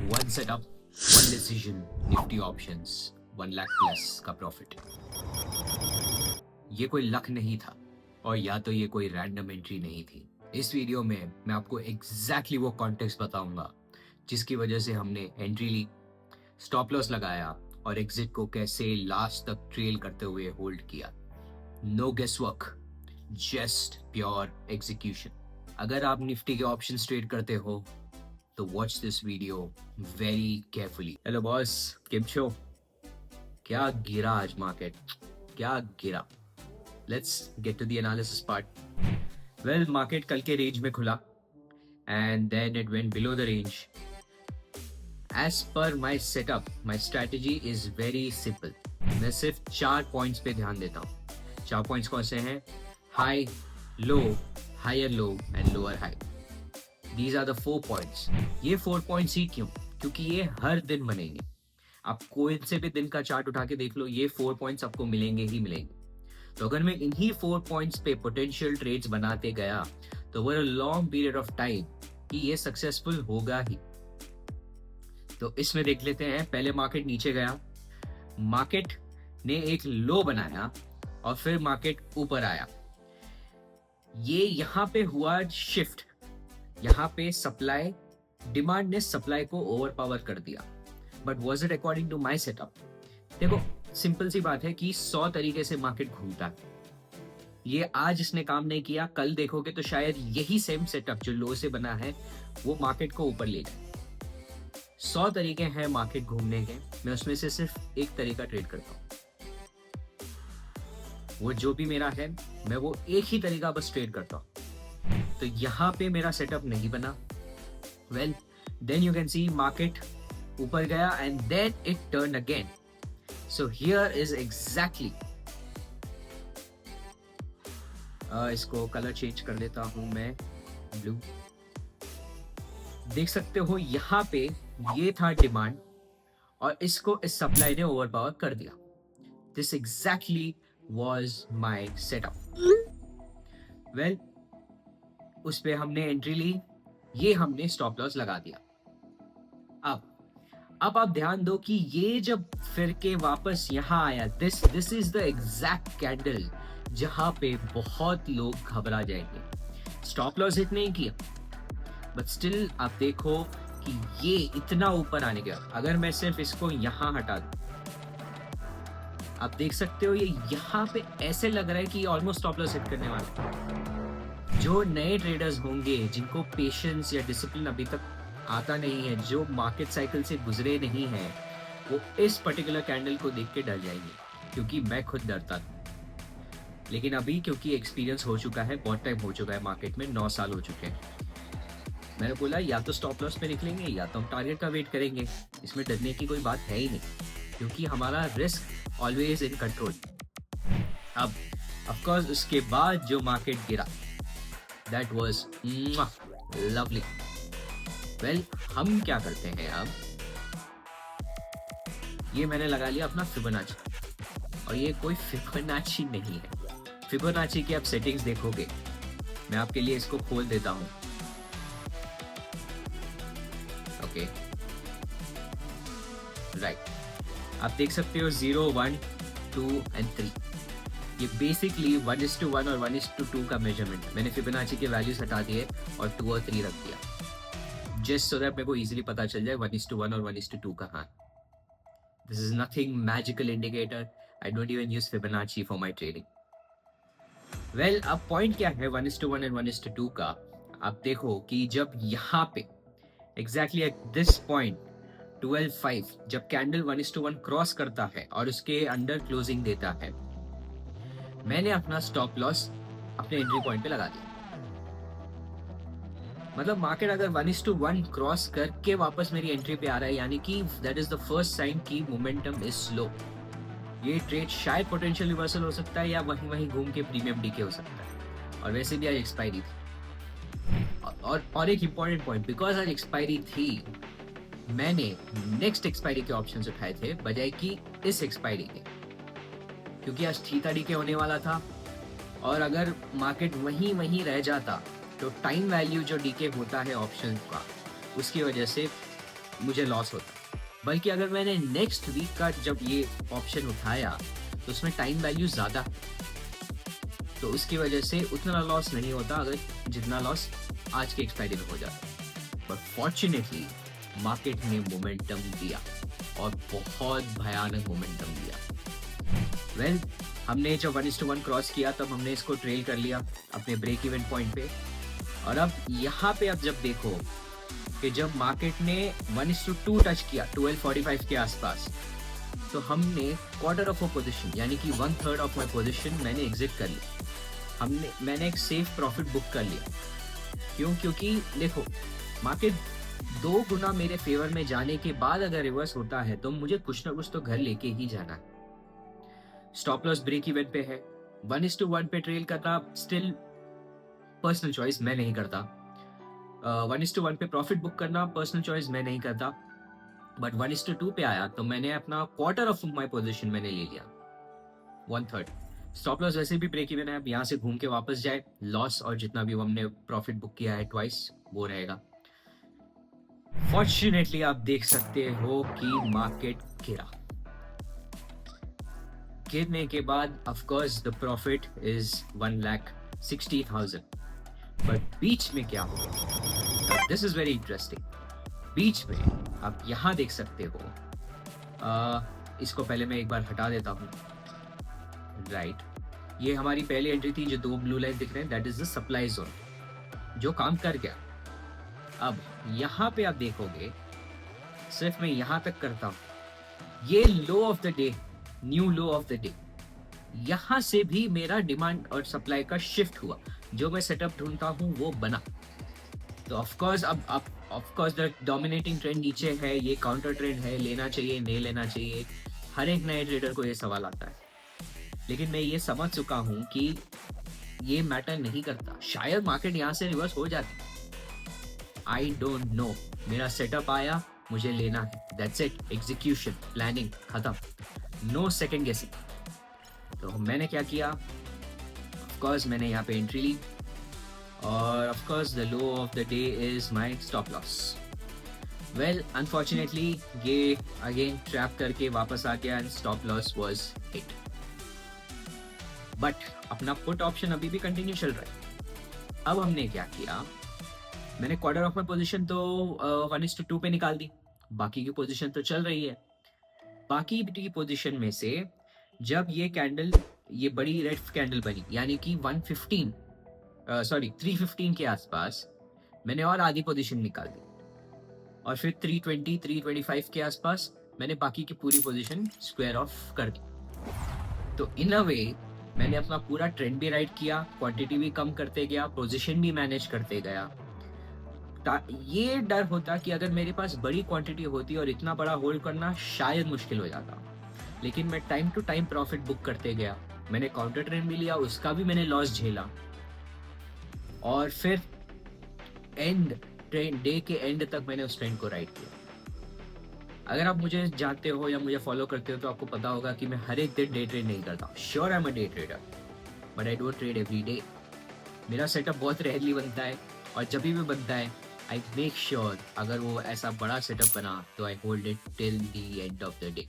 One setup, one decision, Nifty options, 1 lakh plus का profit. ये कोई लक नहीं था और या तो ये कोई रैंडम एंट्री नहीं थी। इस वीडियो में मैं आपको एग्जैक्टली वो कॉन्टेक्स्ट बताऊंगा जिसकी वजह से हमने एंट्री ली, स्टॉप लॉस लगाया और एग्जिट को कैसे लास्ट तक ट्रेल करते हुए होल्ड किया। No guesswork, just pure execution. अगर आप निफ्टी के ऑप्शन ट्रेड करते हो तो watch this video very carefully. Hello boss, केम छो? क्या गिरा आज मार्केट, क्या गिरा? Let's get to the analysis part. Well, market कल के रेंज में खुला and then it went below the range. As per my setup, my strategy is very simple. मैं सिर्फ 4 पॉइंट्स पे ध्यान देता हूँ। 4 पॉइंट्स कौन से हैं? High, low, higher low and lower high. These are the 4 points. ये 4 points ही क्यों? क्योंकि ये हर दिन बनेंगे। आप कोई से भी दिन का चार्ट उठा के देख लो, ये 4 पॉइंट्स आपको मिलेंगे ही मिलेंगे। तो अगर मैं इन्हीं 4 पॉइंट्स पे पोटेंशियल ट्रेड्स बनाते गया तो over a long period of time कि ये सक्सेसफुल होगा ही। तो इसमें देख लेते हैं। पहले मार्केट नीचे गया, मार्केट ने एक लो बनाया और फिर मार्केट ऊपर आया। ये यहाँ पे हुआ शिफ्ट, यहाँ पे सप्लाई, डिमांड ने सप्लाई को ओवर पावर कर दिया। But was it according to my setup? देखो, सिंपल सी बात है कि 100 तरीके से मार्केट घूमता है। ये आज इसने काम नहीं किया, कल देखोगे तो शायद यही सेम सेटअप जो लो से बना है वो मार्केट को ऊपर ले जाए। 100 तरीके हैं मार्केट घूमने के, मैं उसमें से सिर्फ एक तरीका ट्रेड करता हूँ। वो जो भी मेरा है, मैं वो एक ही तरीका बस ट्रेड करता हूँ। तो यहाँ पे मेरा सेटअप नहीं बना। Well, then you can see market ऊपर गया and then it turn again. So here is exactly, इसको कलर चेंज कर देता हूं मैं, ब्लू। देख सकते हो यहाँ पे ये था डिमांड और इसको इस सप्लाई ने ओवर पावर कर दिया। This exactly was my setup. Well, उस पे हमने एंट्री ली, ये हमने स्टॉप लॉस लगा दिया। अब आप ध्यान दो कि ये जब फिर के वापस यहाँ आया, this is the exact candle जहां पे बहुत लोग घबरा जाएंगे। स्टॉप लॉस हिट नहीं किया, बट स्टिल आप देखो कि ये इतना ऊपर आने के बाद, अगर मैं सिर्फ इसको यहाँ हटा दूं, आप देख सकते हो ये यहाँ पे ऐसे लग रहा है कि ऑलमोस्ट स्टॉप लॉस हिट करने वाला है। जो नए ट्रेडर्स होंगे, जिनको पेशेंस या डिसिप्लिन अभी तक आता नहीं है, जो मार्केट साइकिल से गुजरे नहीं हैं, वो इस पर्टिकुलर कैंडल को देख के डर जाएंगे, क्योंकि मैं खुद डरता था। लेकिन अभी क्योंकि एक्सपीरियंस हो चुका है, बहुत टाइम हो चुका है मार्केट में, 9 साल हो चुके हैं, मैंने बोला या तो स्टॉप लॉस पे निकलेंगे या तो हम टारगेट का वेट करेंगे। इसमें डरने की कोई बात है ही नहीं, क्योंकि हमारा रिस्क ऑलवेज इन कंट्रोल। अब ऑफकोर्स उसके बाद जो मार्केट गिरा, दैट वाज लवली। वेल, हम क्या करते हैं अब, ये मैंने लगा लिया अपना फिबोनाची, और ये कोई फिबोनाची नहीं है। फिबोनाची की आप सेटिंग्स देखोगे, मैं आपके लिए इसको खोल देता हूं। ओके, राइट, आप देख सकते हो 0, 1, 2 एंड 3। ये बेसिकली 1:1 और 1:2 का मेजरमेंट है। मैंने फिबोनाची के वैल्यूज हटा दिए और 2 और 3 रख दिया, जस्ट सो दैट मेरे को इजीली पता चल जाए 1:1 और 1:2 कहाँ है। This is nothing magical indicator, I don't even use Fibonacci for my trading. Well, अब पॉइंट क्या है 1:1 एंड 1:2 का? आप देखो कि जब यहाँ पे एग्जैक्टली एट दिस पॉइंट 12.5 जब कैंडल 1:1 क्रॉस करता है और उसके अंडर क्लोजिंग देता है, मैंने अपना स्टॉप लॉस अपने एंट्री पॉइंट पे लगा दिया। मतलब मार्केट अगर 1:1 क्रॉस करके वापस मेरी एंट्री पे आ रहा है, यानी कि that is the first sign कि मोमेंटम इज स्लो। ये ट्रेड शायद पोटेंशियल रिवर्सल हो सकता है या वहीं घूम के प्रीमियम डीके हो सकता है। और वैसे भी आज एक्सपायरी थी, और एक इंपॉर्टेंट पॉइंट, बिकॉज आज एक्सपायरी थी, मैंने नेक्स्ट एक्सपायरी के ऑप्शंस उठाए थे बजाय कि इस एक्सपायरी के, क्योंकि आज थीटा डीके होने वाला था। और अगर मार्केट वहीं रह जाता तो टाइम वैल्यू जो डीके होता है ऑप्शन का, उसकी वजह से मुझे लॉस होता। बल्कि अगर मैंने नेक्स्ट वीक का जब ये ऑप्शन उठाया तो उसमें टाइम वैल्यू ज़्यादा है, तो उसकी वजह से उतना लॉस नहीं होता अगर जितना लॉस आज के एक्सपायरी में हो जाता। बट फॉर्चुनेटली मार्केट ने मोमेंटम दिया और बहुत भयानक मोमेंटम दिया। वेल, हमने जब 1:1 क्रॉस किया तब हमने इसको ट्रेल कर लिया अपने ब्रेक इवन पॉइंट पे। और अब यहाँ पे अब जब देखो कि जब मार्केट ने 1:2 टच किया 12:45 के आसपास, तो हमने क्वार्टर ऑफ अ पोजीशन यानी कि 1/3 ऑफ माय पोजीशन मैंने एग्जिट कर लिया। मैंने एक सेफ प्रॉफिट बुक कर लिया। क्यों? क्योंकि देखो, मार्केट 2 गुना मेरे फेवर में जाने के बाद अगर रिवर्स होता है तो मुझे कुछ ना कुछ तो घर लेके ही जाना है। स्टॉप लॉस ब्रेक इवन पे है, 1:1 पे ट्रेल करना स्टिल पर्सनल चॉइस, मैं नहीं करता। 1:1 पे प्रॉफिट बुक करना पर्सनल चॉइस, मैं नहीं करता। बट 1:2 पे आया तो मैंने अपना क्वार्टर ऑफ माई पोजिशन मैंने ले लिया, 1/3। स्टॉप लॉस वैसे भी ब्रेक इवन है, अब यहाँ से घूम के वापस जाए, लॉस और जितना भी हमने प्रॉफिट बुक किया है ट्वाइस वो रहेगा। फॉर्चुनेटली आप देख सकते हो कि मार्केट गिरा। गिरने के बाद of course the profit is 1,60,000। But बीच में क्या हुआ, दिस इज वेरी इंटरेस्टिंग। बीच में आप यहाँ देख सकते हो, इसको पहले मैं एक बार हटा देता हूँ। राइट, ये हमारी पहली एंट्री थी, जो 2 ब्लू लाइन दिख रहे हैं, that is the supply zone जो काम कर गया। अब यहाँ पे आप देखोगे, सिर्फ मैं यहाँ तक करता हूँ, ये low of the day, new low of the day, यहाँ से भी मेरा डिमांड और सप्लाई का शिफ्ट हुआ। जो मैं सेटअप ढूंढता हूँ वो बना। तो ऑफ कोर्स अब of course the dominating trend नीचे है, ये काउंटर ट्रेंड है, लेना चाहिए नहीं लेना चाहिए, हर एक नए ट्रेडर को ये सवाल आता है। लेकिन मैं ये समझ चुका हूँ कि ये मैटर नहीं करता, शायद मार्केट यहाँ से रिवर्स हो जाती, आई डोंट नो। मेरा सेटअप आया, मुझे लेना है, दैट्स इट, एग्जीक्यूशन, प्लानिंग खत्म, नो सेकंड गेसिंग। तो मैंने क्या किया, ऑफ कोर्स मैंने यहाँ पे एंट्री ली, और of course the low of the day is my stop loss. Well, unfortunately ये अगेन ट्रैप करके वापस आ गया and stop loss was hit. But अपना पुट ऑप्शन अभी भी कंटिन्यू चल रहा है। अब हमने क्या किया, मैंने क्वार्टर ऑफ माई पोजीशन तो 1:2 पे निकाल दी, बाकी की पोजीशन तो चल रही है। बाकी की पोजीशन में से जब ये कैंडल, ये बड़ी रेड कैंडल बनी, यानी कि 315 के आसपास, मैंने और आधी पोजीशन निकाल दी, और फिर 320 325 के आसपास मैंने बाकी की पूरी पोजीशन स्क्वायर ऑफ कर दी। तो इन अ वे मैंने अपना पूरा ट्रेंड भी राइट किया, क्वांटिटी भी कम करते गया, पोजीशन भी मैनेज करते गया। ये डर होता कि अगर मेरे पास बड़ी क्वांटिटी होती और इतना बड़ा होल्ड करना शायद मुश्किल हो जाता, लेकिन मैं time to time profit book करते गया। मैंने काउंटर ट्रेंड भी लिया, उसका भी मैंने लॉस झेला, और फिर डे के एंड तक मैंने उस ट्रेंड को राइट किया। अगर आप मुझे जानते हो या मुझे फॉलो करते हो तो आपको पता होगा कि मैं हर एक दिन डे ट्रेड नहीं करता। Sure I am a day trader, but I don't trade every day. मेरा सेटअप बहुत रेयरली बनता है, और जब भी बनता है आई मेक श्योर, अगर वो ऐसा बड़ा सेटअप बना तो I hold it till the end of the day.